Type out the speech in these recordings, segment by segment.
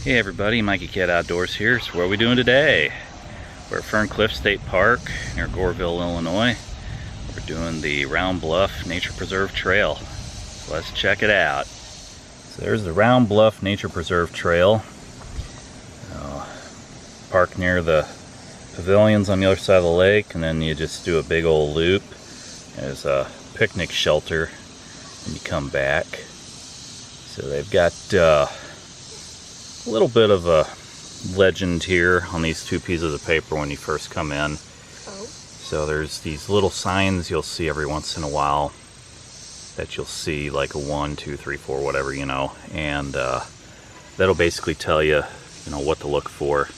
Hey everybody, Mikeycat Outdoors here. So what are we doing today? We're at Ferne Clyffe State Park near Goreville, Illinois. We're doing the Round Bluff Nature Preserve Trail. So let's check it out. So there's the Round Bluff Nature Preserve Trail. Park near the pavilions on the other side of the lake, and then you just do a big old loop. There's a picnic shelter and you come back. So they've got a little bit of a legend here on these two pieces of paper when you first come in. So there's these little signs you'll see every once in a while that you'll see, like a 1, 2, 3, 4, whatever, you know, and that'll basically tell you, what to look for.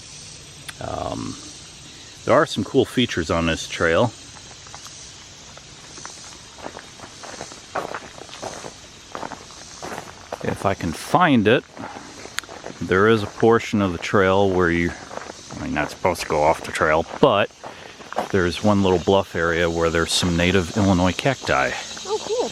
There are some cool features on this trail. If I can find it, there is a portion of the trail where you're not supposed to go off the trail, but there's one little bluff area where there's some native Illinois cacti. Oh, cool.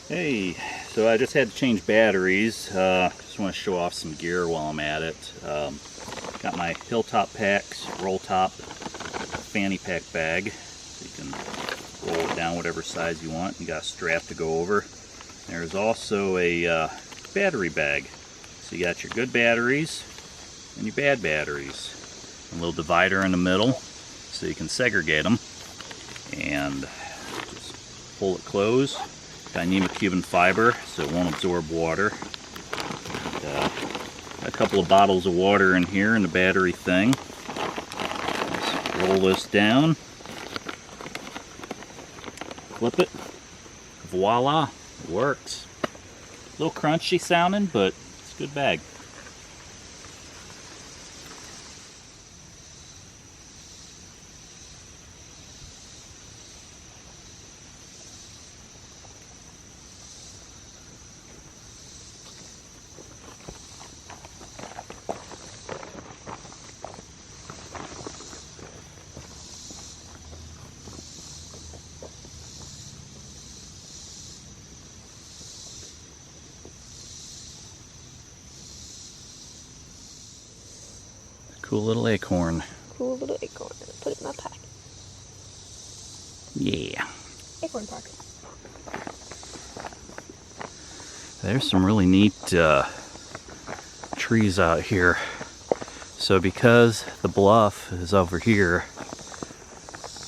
Hey, so I just had to change batteries. Just want to show off some gear while I'm at it. Got my Hilltop Packs roll top fanny pack bag, so you can roll it down whatever size you want. You got a strap to go over. There's also a battery bag, so you got your good batteries and your bad batteries. A little divider in the middle so you can segregate them, and just pull it closed. Dyneema Cuban fiber so it won't absorb water. And, a couple of bottles of water in here in the battery thing. Just roll this down, flip it, voila, it works. A little crunchy sounding, but it's a good bag. Cool little acorn. Cool little acorn. Put it in my pack. Yeah. Acorn pack. There's some really neat trees out here. So because the bluff is over here,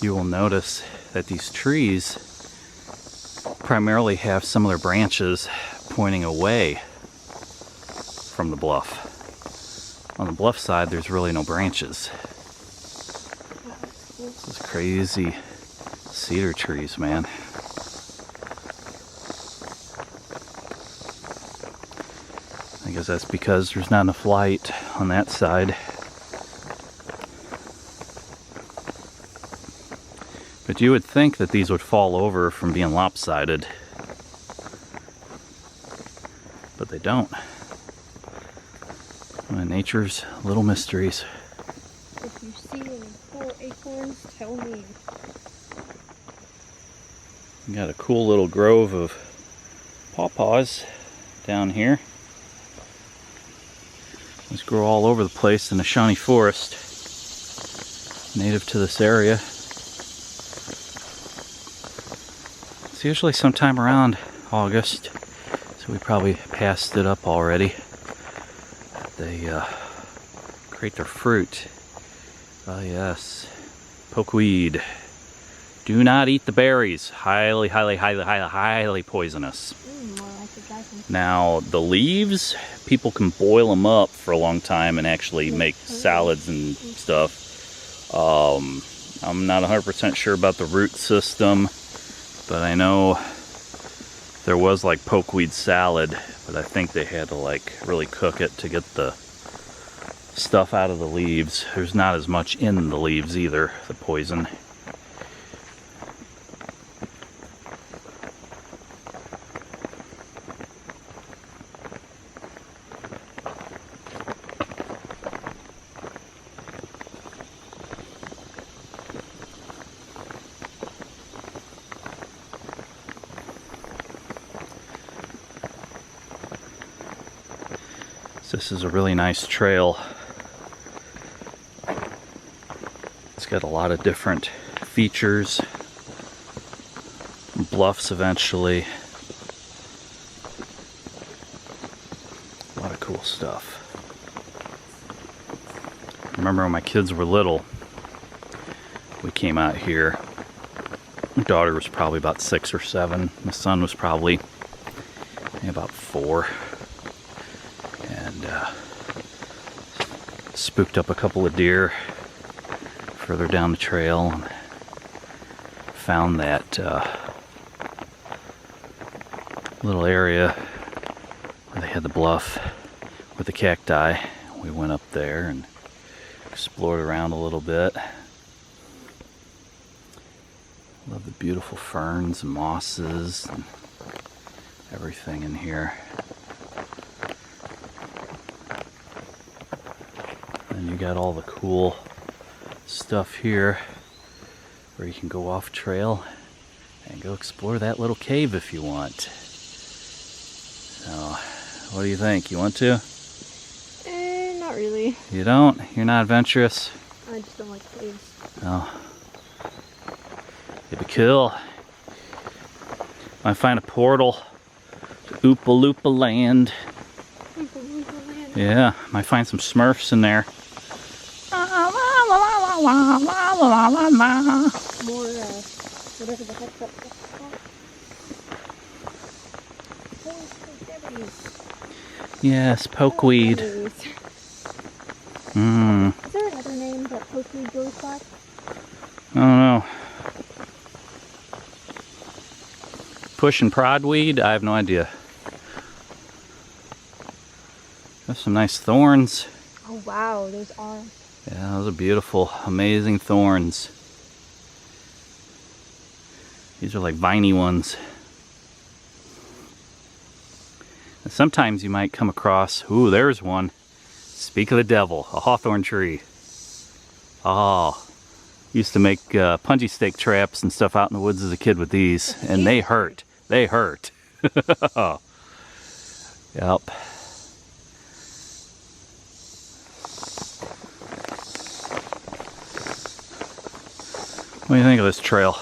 you will notice that these trees primarily have some of their branches pointing away from the bluff. On the bluff side, there's really no branches. Those crazy cedar trees, man. I guess that's because there's not enough light on that side. But you would think that these would fall over from being lopsided. But they don't. Nature's little mysteries. If you see any cool acorns, tell me. We got a cool little grove of pawpaws down here. These grow all over the place in the Shawnee Forest, native to this area. It's usually sometime around August, so we probably passed it up already. They create their fruit. Oh yes, pokeweed. Do not eat the berries. Highly, highly, highly, highly, highly poisonous. More like the dragon. Now the leaves, people can boil them up for a long time and actually make salads and stuff. I'm not 100% sure about the root system, but I know there was like pokeweed salad, but I think they had to like really cook it to get the stuff out of the leaves. There's not as much in the leaves either, the poison. This is a really nice trail. It's got a lot of different features, bluffs eventually. A lot of cool stuff. I remember when my kids were little, we came out here. My daughter was probably about 6 or 7. My son was probably about 4. Spooked up a couple of deer further down the trail and found that little area where they had the bluff with the cacti. We went up there and explored around a little bit. Love the beautiful ferns and mosses and everything in here. And you got all the cool stuff here where you can go off trail and go explore that little cave if you want. So, what do you think? You want to? Not really. You don't? You're not adventurous? I just don't like caves. Oh. It'd be cool. Might find a portal to Oopa Loopa Land. Oopa Loopa Land. Yeah, might find some Smurfs in there. More, whatever the heck that's called. Yes, pokeweed. Is there another name that pokeweed goes by? I don't know. Push and prodweed? I have no idea. There's some nice thorns. Oh wow, those are. Yeah, those are beautiful, amazing thorns. These are like viney ones. And sometimes you might come across, ooh, there's one. Speak of the devil, a hawthorn tree. Oh, used to make punji stake traps and stuff out in the woods as a kid with these, and they hurt. They hurt. Yep. What do you think of this trail?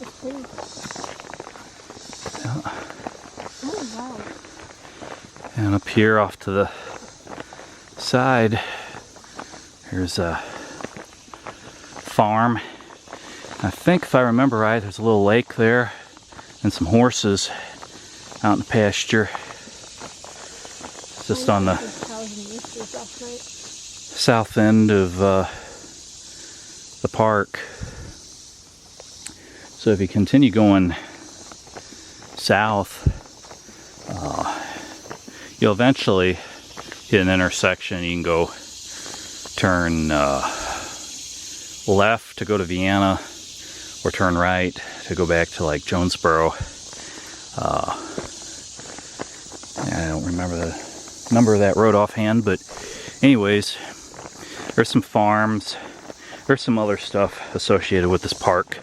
It's pretty. Yeah. Oh wow. And up here off to the side, here's a farm. I think if I remember right, there's a little lake there and some horses out in the pasture. Just on the south end of the park. So if you continue going south, you'll eventually hit an intersection. You can go turn left to go to Vienna, or turn right to go back to like Jonesboro. I don't remember the number of that road offhand, but anyways, there's some farms. There's some other stuff associated with this park a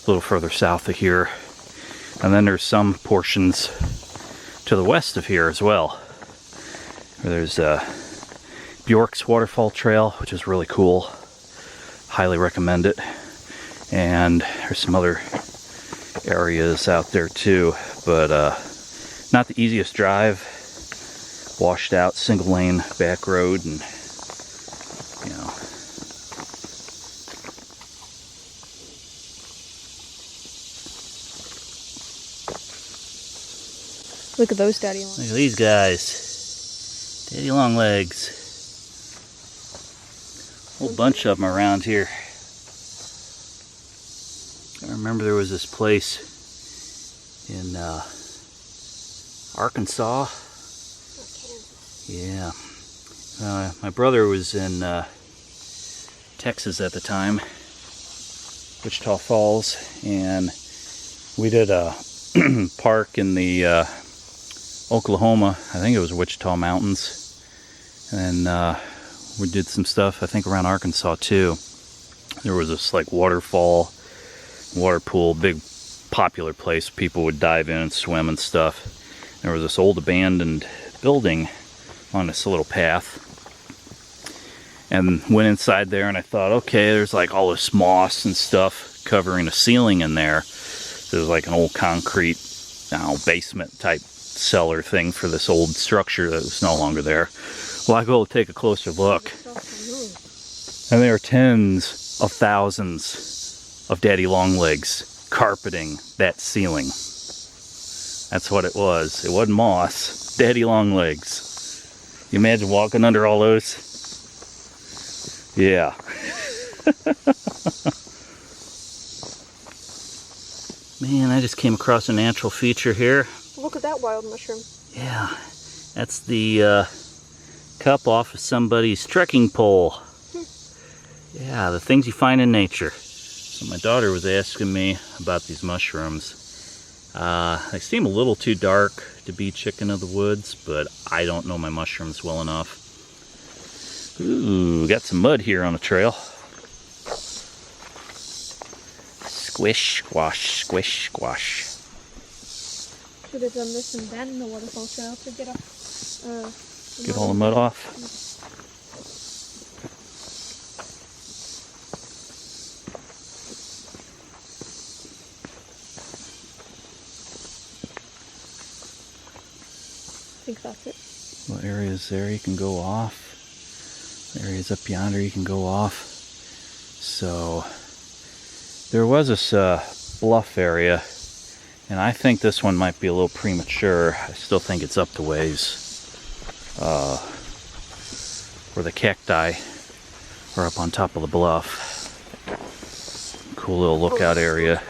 little further south of here. And then there's some portions to the west of here as well, where there's Bjork's Waterfall Trail, which is really cool. Highly recommend it. And there's some other areas out there too, but not the easiest drive. Washed out, single lane back road, and you know. Look at those daddy long legs. Look at these guys. Daddy long legs. Whole bunch of them around here. I remember there was this place in Arkansas. Yeah. My brother was in Texas at the time, Wichita Falls, and we did a park in the Oklahoma, I think it was Wichita Mountains, and we did some stuff I think around Arkansas too. There was this like waterfall, water pool, big popular place people would dive in and swim and stuff. There was this old abandoned building on this little path, and went inside there, and I thought, okay, there's like all this moss and stuff covering a ceiling in there. There's like an old concrete basement type cellar thing for this old structure that was no longer there. Well, I go take a closer look, and there are tens of thousands of daddy long legs carpeting that ceiling. That's what it was. It wasn't moss. Daddy long legs. You imagine walking under all those? Yeah. Man, I just came across a natural feature here. Look at that wild mushroom. Yeah. That's the cup off of somebody's trekking pole. Yeah, the things you find in nature. So my daughter was asking me about these mushrooms. They seem a little too dark to be chicken of the woods, but I don't know my mushrooms well enough. Ooh, got some mud here on the trail. Squish, squash, squish, squash. Should have done this and then in the waterfall trail to get off. Get all the mud off. I think that's it. What areas there you can go off. Areas up yonder you can go off. So there was this bluff area, and I think this one might be a little premature. I still think it's up the ways. Where the cacti are up on top of the bluff. Cool little lookout area.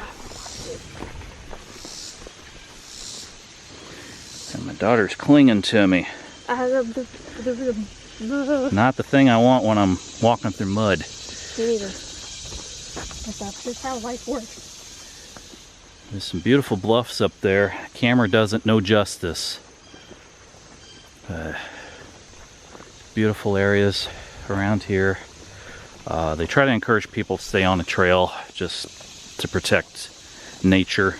And my daughter's clinging to me. Not the thing I want when I'm walking through mud. Me neither. But that's just how life works. There's some beautiful bluffs up there. Camera doesn't know justice. Beautiful areas around here. They try to encourage people to stay on the trail just to protect nature.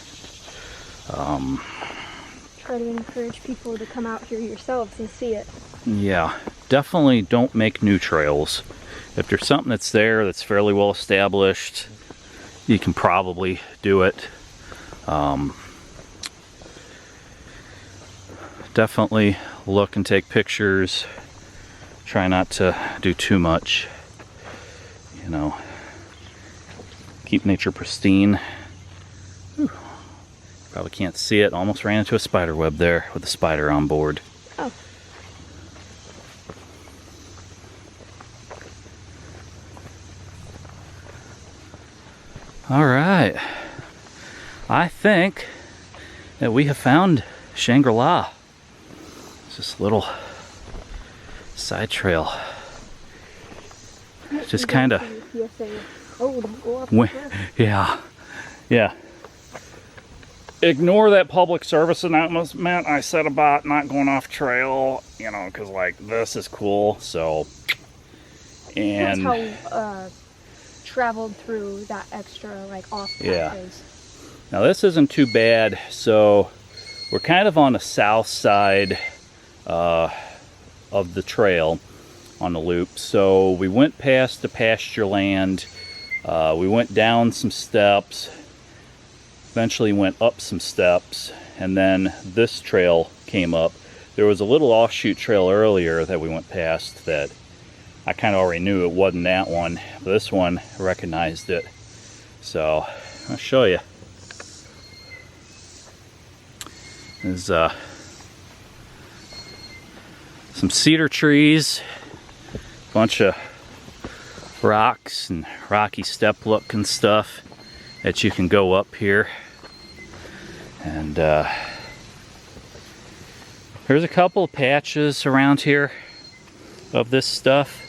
Try to encourage people to come out here yourselves and see it. Yeah, definitely don't make new trails. If there's something that's there that's fairly well established, you can probably do it. Definitely look and take pictures. Try not to do too much. You know, keep nature pristine. Whew. Probably can't see it. Almost ran into a spider web there with a spider on board. Oh. All right. I think that we have found Shangri-La. It's this little side trail. Just kind of. Oh, don't go up. Yeah. Ignore that public service announcement I said about not going off trail, you know, because like this is cool. So, and that's how traveled through that extra like off pathways. Now this isn't too bad. So we're kind of on the south side of the trail on the loop. So we went past the pasture land. We went down some steps. Eventually went up some steps, and then this trail came up. There was a little offshoot trail earlier that we went past that I kind of already knew it wasn't that one, but this one I recognized it. So I'll show you. There's some cedar trees, a bunch of rocks and rocky step looking stuff that you can go up here. And there's a couple of patches around here of this stuff,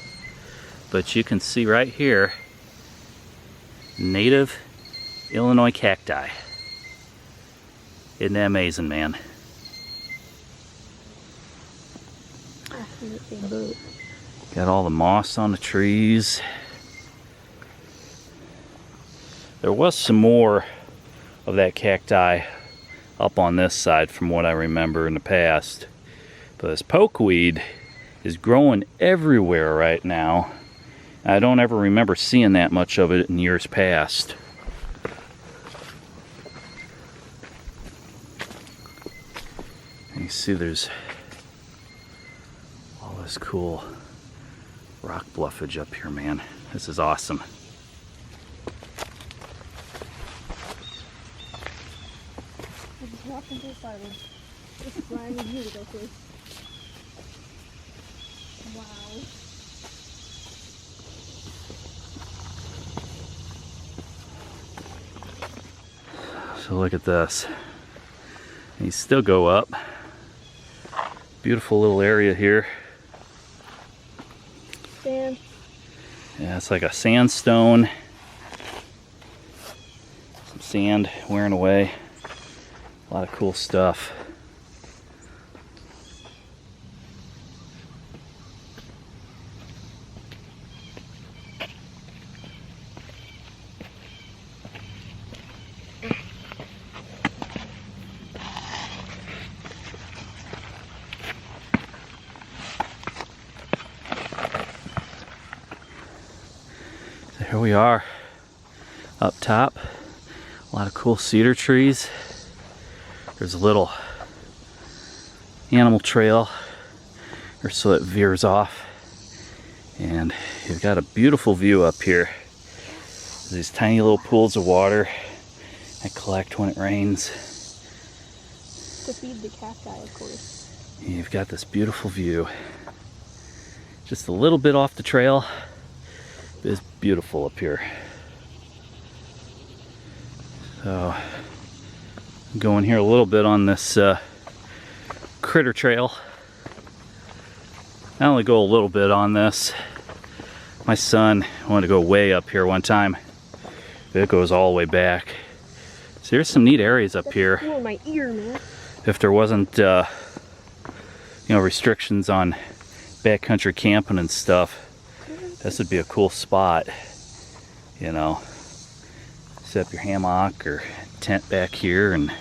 but you can see right here, native Illinois cacti. Isn't that amazing, man? Got all the moss on the trees. There was some more of that cacti up on this side from what I remember in the past. But this pokeweed is growing everywhere right now. I don't ever remember seeing that much of it in years past. And you see there's all this cool rock bluffage up here, man. This is awesome. I just walked into the side. This is where I need you to go first. Wow. So look at this. And you still go up. Beautiful little area here. Sand. Yeah, it's like a sandstone. Some sand wearing away. A lot of cool stuff. So here we are up top. A lot of cool cedar trees. There's a little animal trail or so it veers off, and you've got a beautiful view up here. These tiny little pools of water that collect when it rains. To feed the cacti, of course. And you've got this beautiful view. Just a little bit off the trail. It's beautiful up here. So I'm going here a little bit on this critter trail. I only go a little bit on this. My son wanted to go way up here one time. It goes all the way back. So there's some neat areas up here. Oh, my ear, man. If there wasn't, restrictions on backcountry camping and stuff, this would be a cool spot. You know, set up your hammock or tent back here and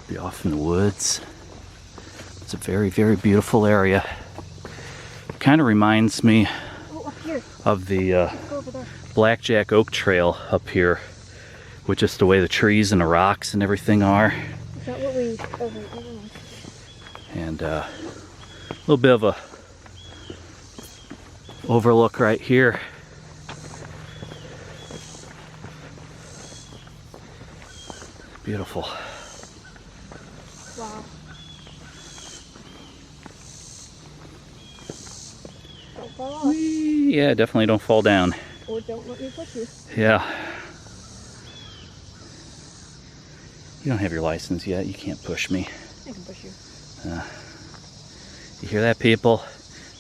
be off in the woods. It's a very, very beautiful area. Kind of reminds me of the Blackjack Oak Trail up here, with just the way the trees and the rocks and everything are. Is that what we... And a little bit of a overlook right here. Beautiful. Wow. Don't fall off. Yeah, definitely don't fall down. Or don't let me push you. Yeah. You don't have your license yet. You can't push me. I can push you. You hear that, people?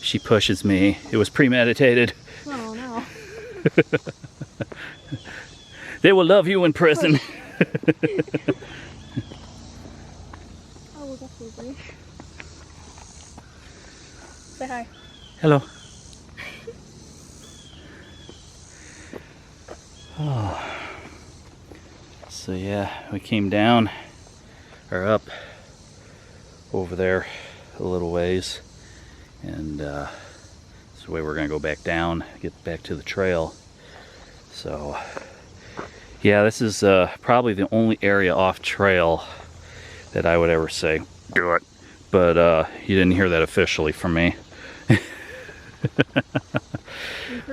She pushes me. It was premeditated. Oh, no. They will love you in prison. Oh, that's so great. Say hi. Hello. Oh. So yeah, we came down, or up, over there a little ways, and that's the way we're gonna go back down, get back to the trail. So yeah, this is probably the only area off trail that I would ever say do it, but you didn't hear that officially from me.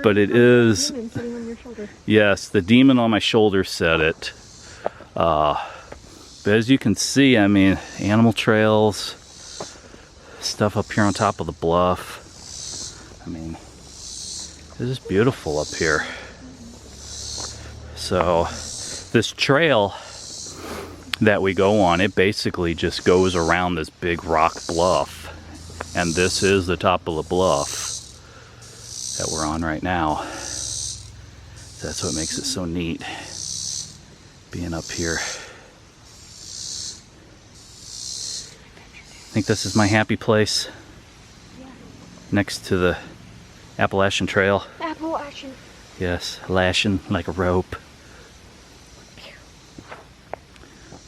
But it is, yes, the demon on my shoulder said it. But as you can see, I mean, animal trails, stuff up here on top of the bluff. I mean, this is beautiful up here. So this trail that we go on, it basically just goes around this big rock bluff. And this is the top of the bluff that we're on right now. So that's what makes it so neat, being up here. I think this is my happy place. Yeah. Next to the Appalachian Trail. Appalachian. Yes, lashing like a rope.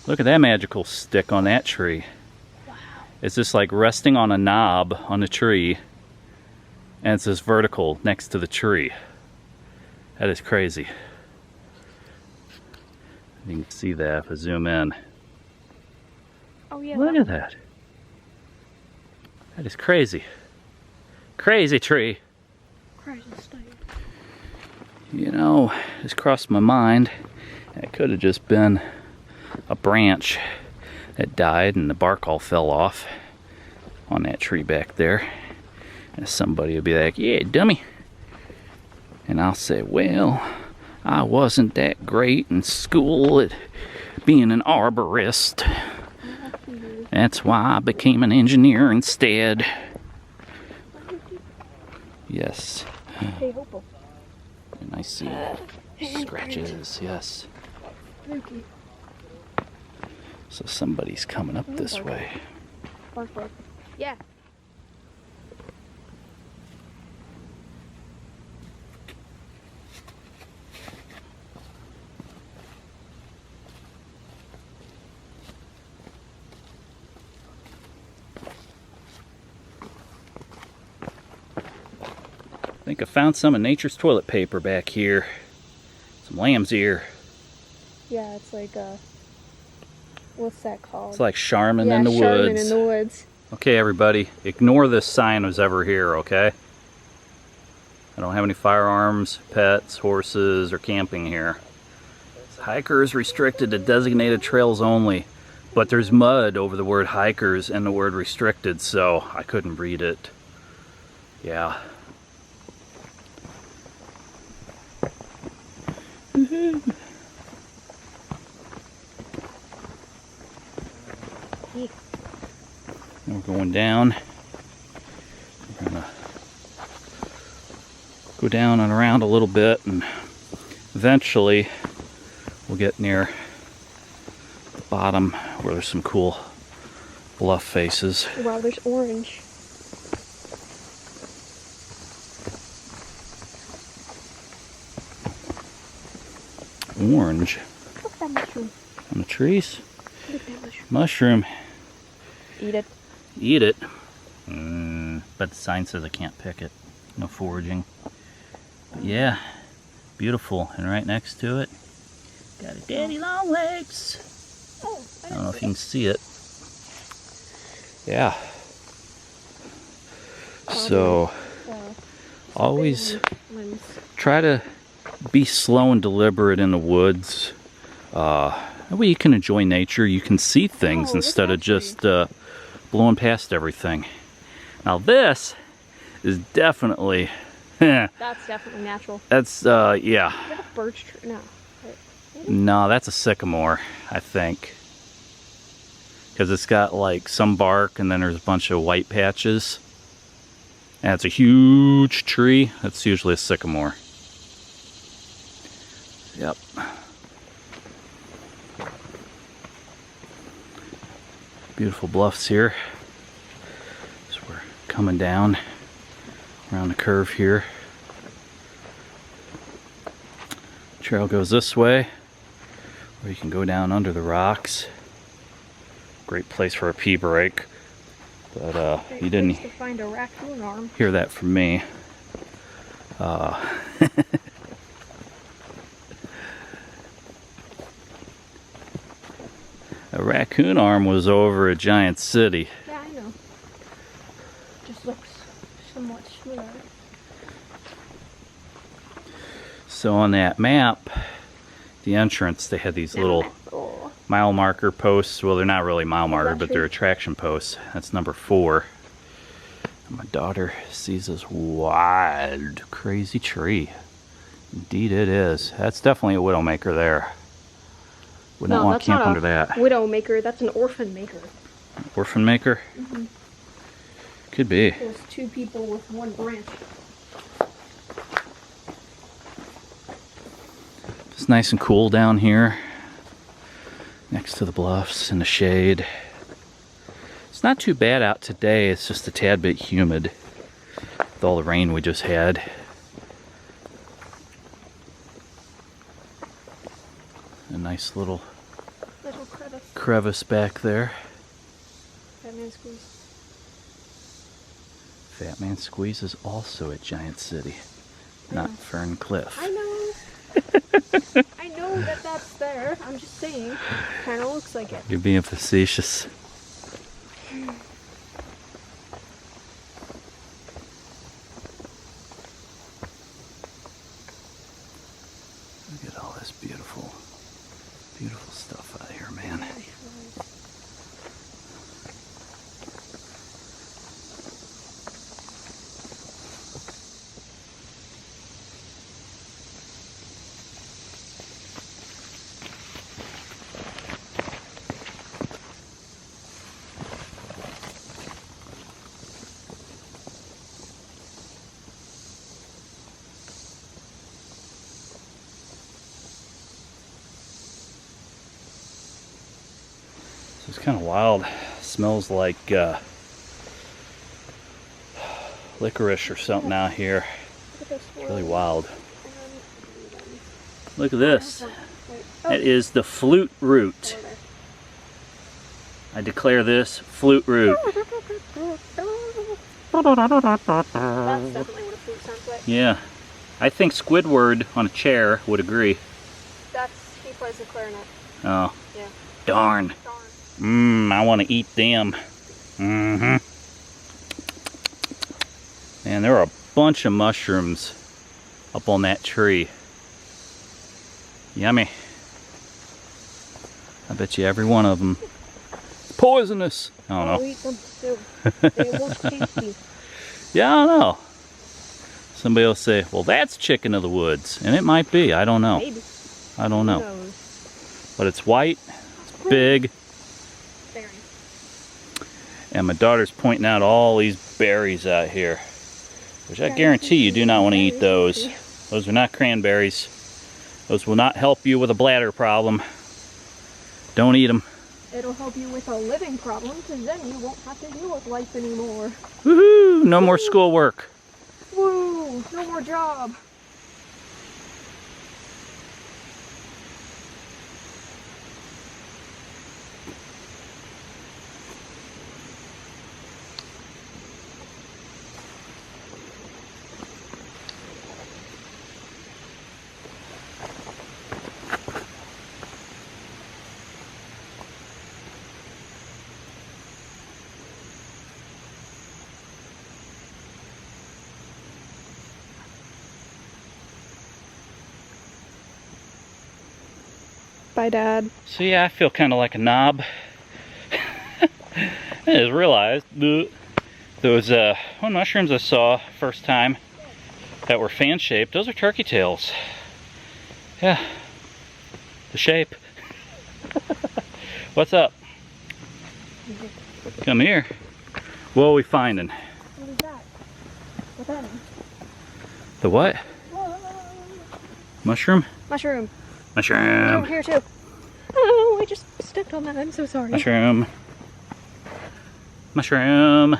Look at that magical stick on that tree. Wow. It's just like resting on a knob on a tree, and it's just vertical next to the tree. That is crazy. You can see that if I zoom in. Oh yeah. Look at that. That is crazy. Crazy tree. Crazy stuff. You know, it's crossed my mind. It could have just been a branch that died and the bark all fell off on that tree back there. And somebody would be like, yeah, dummy. And I'll say, well, I wasn't that great in school at being an arborist. That's why I became an engineer instead. Yes. Hey, Hopeful. And I see scratches, yes. Spooky. So somebody's coming up this way. Bark, bark. Yeah. I think I found some of nature's toilet paper back here. Some lamb's ear. Yeah, it's like what's that called? It's like Charmin yeah, in the Charmin woods. in the woods. Okay, everybody, ignore this sign was ever here, okay? I don't have any firearms, pets, horses, or camping here. Hikers restricted to designated trails only. But there's mud over the word hikers and the word restricted, so I couldn't read it. Yeah. We're going down. We're gonna go down and around a little bit, and eventually we'll get near the bottom where there's some cool bluff faces. Wow, there's orange. Orange Look at that mushroom. on the trees. Look at that mushroom. Mushroom. Eat it. Eat it. But the sign says I can't pick it. No foraging. But yeah, beautiful. And right next to it, got a daddy long legs. Oh, I don't know if you can see it. Yeah. So, always try to be slow and deliberate in the woods. That way you can enjoy nature. You can see things instead of just blowing past everything. Now this is definitely... That's definitely natural. That's, yeah. Is that a birch tree? No. No, that's a sycamore, I think. Because it's got like some bark and then there's a bunch of white patches. And it's a huge tree. That's usually a sycamore. Yep. Beautiful bluffs here. So we're coming down around the curve here. Trail goes this way, or you can go down under the rocks. Great place for a pee break, but you didn't to find a raccoon arm. hear that from me. A raccoon arm was over at Giant City. Yeah, I know. Just looks somewhat similar. So on that map, the entrance, they had these little mile marker posts. Well, they're not really mile marker, but they're attraction posts. That's number 4. And my daughter sees this wild, crazy tree. Indeed it is. That's definitely a widowmaker there. Would not want to camp under that. Widowmaker, that's an orphan maker. Orphan maker? Could be. It was 2 people with 1 branch. It's nice and cool down here next to the bluffs in the shade. It's not too bad out today. It's just a tad bit humid with all the rain we just had. A nice little crevice back there. Fat Man Squeeze. Fat Man Squeeze is also at Giant City, not Ferne Clyffe. I know. I know that that's there. I'm just saying. Kind of looks like it. You're being facetious. Look at all this beautiful, beautiful stuff out here, man. It's kind of wild. Smells like licorice or something out here. It's really wild. Look at this. It is the flute root. I declare this flute root. That's definitely what a flute sounds like. Yeah. I think Squidward on a chair would agree. He plays the clarinet. Oh. Yeah. Darn. I want to eat them. And there are a bunch of mushrooms up on that tree. Yummy. I bet you every one of them is poisonous. I don't know. I'll eat them too. They look tasty. Yeah, I don't know. Somebody will say, well, that's chicken of the woods. And it might be. I don't know. Maybe. I don't know. But it's white. It's big. And my daughter's pointing out all these berries out here, which I guarantee you do not want to eat those. Those are not cranberries. Those will not help you with a bladder problem. Don't eat them. It'll help you with a living problem, because then you won't have to deal with life anymore. Woohoo! No more schoolwork. Woo! No more job. Bye, Dad. So yeah, I feel kind of like a knob. I just realized those mushrooms I saw first time that were fan-shaped, those are turkey tails. Yeah, the shape. What's up? Come here. What are we finding? What is that? What's that mean? The what? Whoa. Mushroom? Mushroom. Mushroom. Oh, here too. Oh, I just stepped on that. I'm so sorry. Mushroom. Mushroom.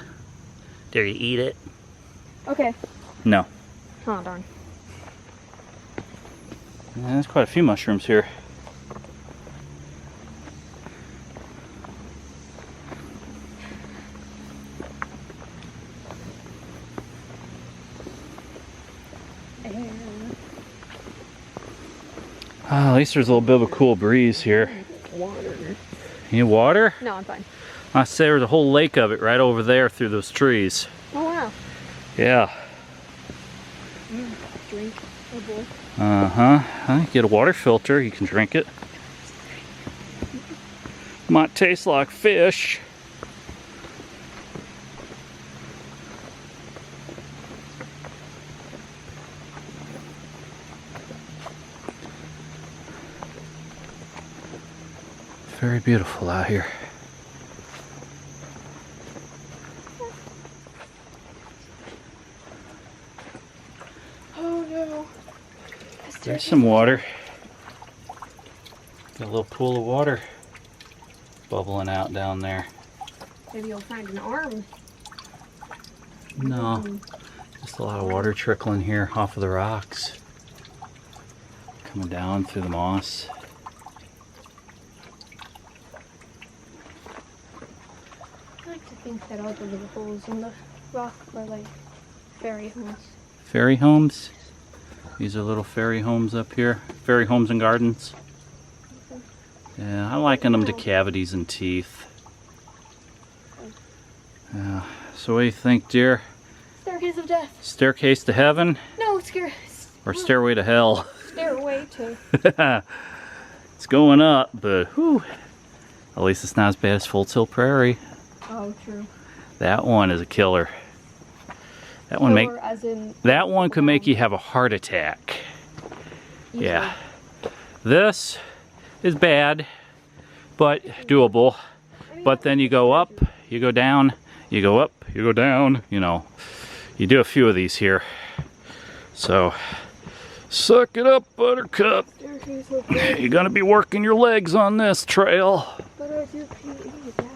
Dare you eat it? Okay. No. Oh, darn. Yeah, there's quite a few mushrooms here. At least there's a little bit of a cool breeze here. Water. You need water? No, I'm fine. I say there's a whole lake of it right over there through those trees. Oh, wow. Yeah. Drink. Oh, boy. Uh-huh. Get a water filter, you can drink it. Might taste like fish. Very beautiful out here. no. There's some water. Got a little pool of water bubbling out down there. Maybe you'll find an arm. No, just a lot of water trickling here off of the rocks. Coming down through the moss. I like to think that all the little holes in the rock are like fairy homes. Fairy homes? These are little fairy homes up here. Fairy homes and gardens. Yeah, I liken them to cavities and teeth. So what do you think, dear? Staircase of death. Staircase to heaven? No, Or stairway to hell? Stairway to. It's going up, but whew, at least it's not as bad as Full Tilt Prairie. Oh, true. That one is a killer. That one could make you have a heart attack. Easily. Yeah. This is bad, but doable. But then you go up, you go down, you go up, you go down, you know. You do a few of these here. So, suck it up, Buttercup. You're gonna be working your legs on this trail. But I do pee, Dad.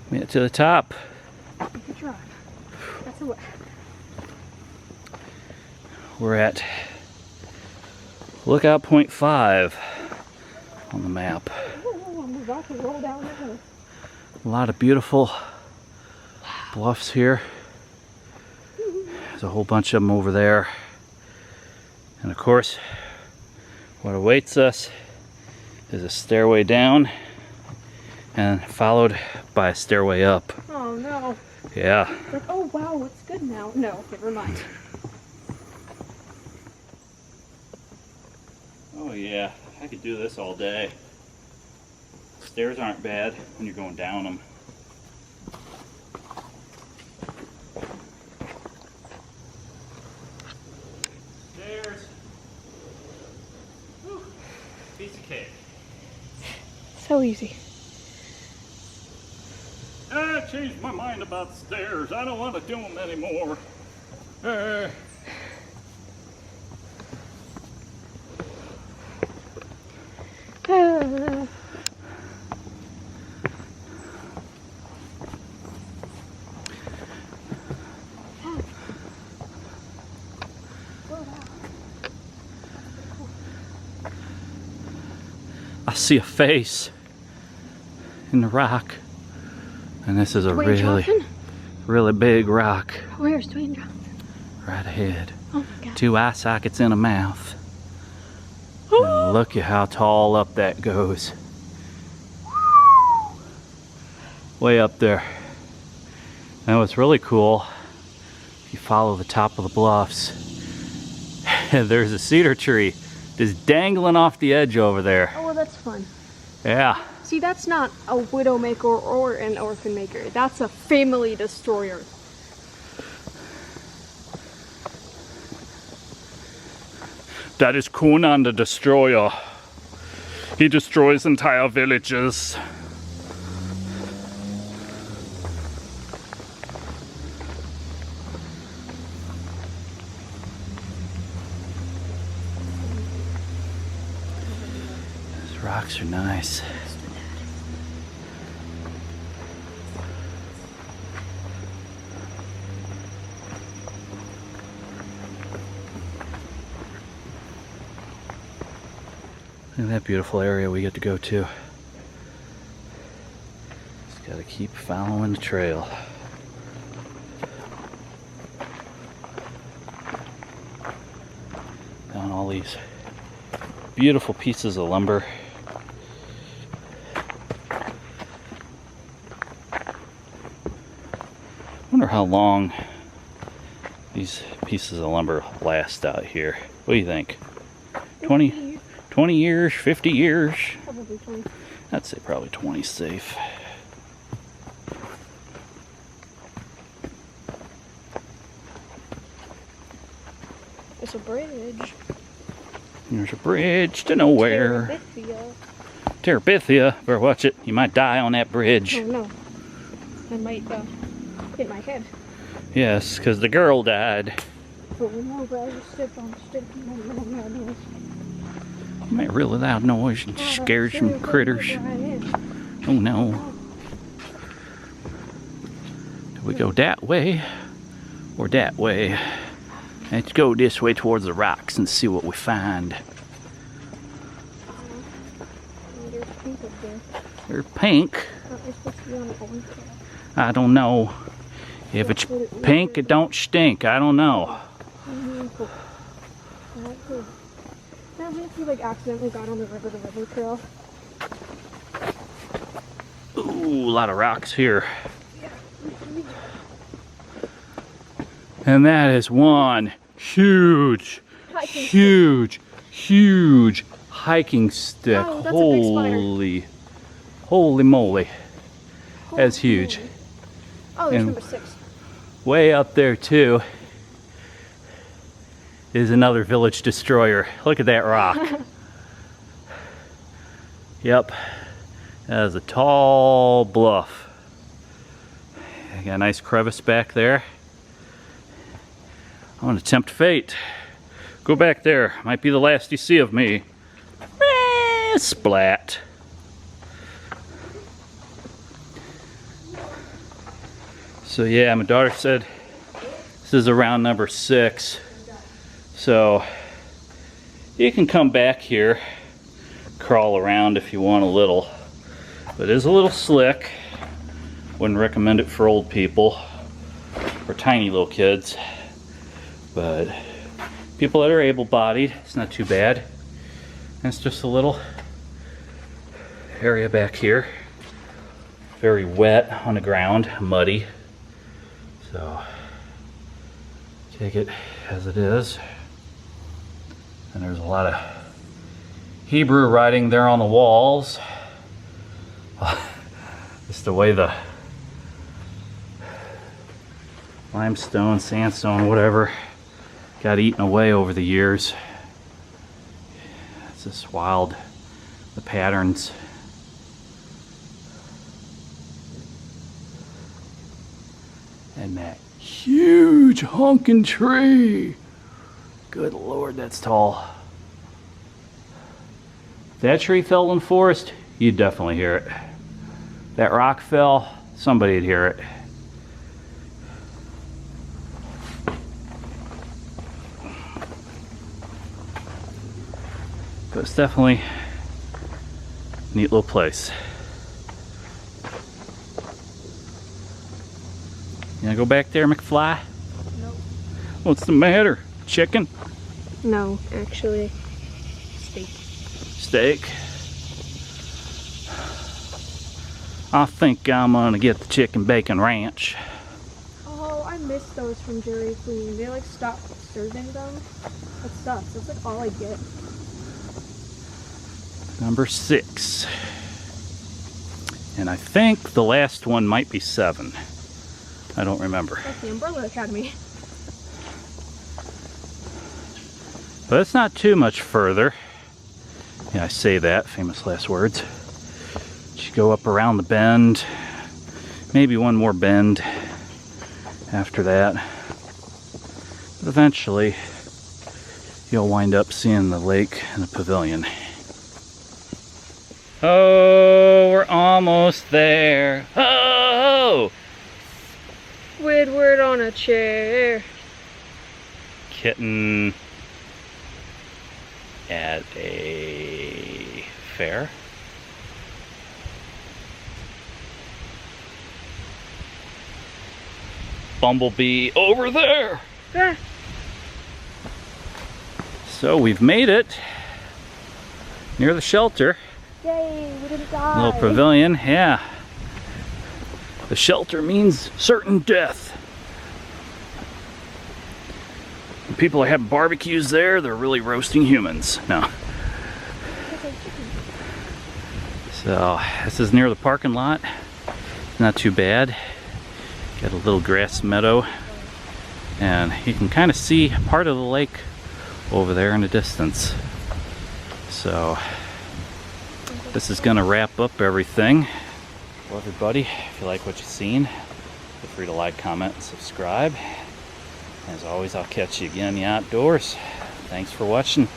Made it to the top. Good job. That's a what? We're at lookout point 5 on the map. Oh, I'm about to roll down the hill. A lot of beautiful bluffs here. There's a whole bunch of them over there. And of course, what awaits us is a stairway down and followed by a stairway up. Oh no. Yeah. Like, oh wow, it's good now. No, never mind. Oh yeah, I could do this all day. Stairs aren't bad when you're going down them. Stairs. Whew. Piece of cake. So easy. I changed my mind about stairs. I don't want to do them anymore. I see a face in the rock. And this is a really big rock. Where's Dwayne Johnson? Right ahead. Oh my God. 2 eye sockets in a mouth. And look at how tall up that goes. Way up there. And what's really cool, if you follow the top of the bluffs, there's a cedar tree just dangling off the edge over there. Oh, well, that's fun. Yeah. See, that's not a widow maker or an orphan maker. That's a family destroyer. That is Conan the Destroyer. He destroys entire villages. These rocks are nice. Look at that beautiful area we get to go to. Just gotta keep following the trail. Down all these beautiful pieces of lumber. Wonder how long these pieces of lumber last out here. What do you think? 20 years, 50 years? Probably 20. I'd say probably 20 safe. It's a bridge. There's a bridge to nowhere. Terabithia. Terabithia. Better watch it. You might die on that bridge. Oh no. I might hit my head. Yes, because the girl died. Oh no, but I just stepped on a stick and made a really loud noise. Made a really loud noise and scared some critters. Oh no. Do we go that way or that way? Let's go this way towards the rocks and see what we find. There's pink up there. They're pink. It's supposed to be on the orange trail. I don't know. If it's pink, it don't stink. I don't know. Now, if you like accidentally got on the river trail. Ooh, a lot of rocks here. And that is one huge hiking stick. Oh, that's a big spider. Holy moly. That's huge. Oh, there's And number 6. way up there too is another village destroyer. Look at that rock. Yep. That is a tall bluff. Got a nice crevice back there. I'm gonna tempt fate. Go back there. Might be the last you see of me. Splat. So yeah, my daughter said this is around number 6. So you can come back here, crawl around if you want a little. But it is a little slick. Wouldn't recommend it for old people or tiny little kids. But people that are able-bodied, it's not too bad. And it's just a little area back here. Very wet on the ground, muddy. So take it as it is. And there's a lot of Hebrew writing there on the walls. Just the way the limestone, sandstone, whatever got eaten away over the years. It's just wild, the patterns. And that huge honking tree. Good Lord, that's tall. If that tree fell in the forest, you'd definitely hear it. That rock fell, somebody'd hear it. But it's definitely a neat little place. You gonna go back there, McFly? Nope. What's the matter? Chicken? No, actually, steak. Steak? I think I'm gonna get the chicken bacon ranch. Oh, I miss those from Dairy Queen. They like stopped serving them. That sucks. That's like all I get. Number 6. And I think the last one might be 7. I don't remember. That's the Umbrella Academy. But it's not too much further. Yeah, I say that, famous last words. You go up around the bend, maybe one more bend after that. But eventually, you'll wind up seeing the lake and the pavilion. Oh, we're almost there. Oh! Squidward on a chair. Kitten at a fair. Bumblebee over there. Ah. So we've made it near the shelter. Yay, we didn't die. Little pavilion, yeah. The shelter means certain death. When people are having barbecues there, they're really roasting humans. No. So this is near the parking lot. Not too bad. Got a little grass meadow, and you can kind of see part of the lake over there in the distance. So this is going to wrap up everything. Well, everybody, if you like what you've seen, feel free to like, comment, and subscribe. As always, I'll catch you again in the outdoors. Thanks for watching.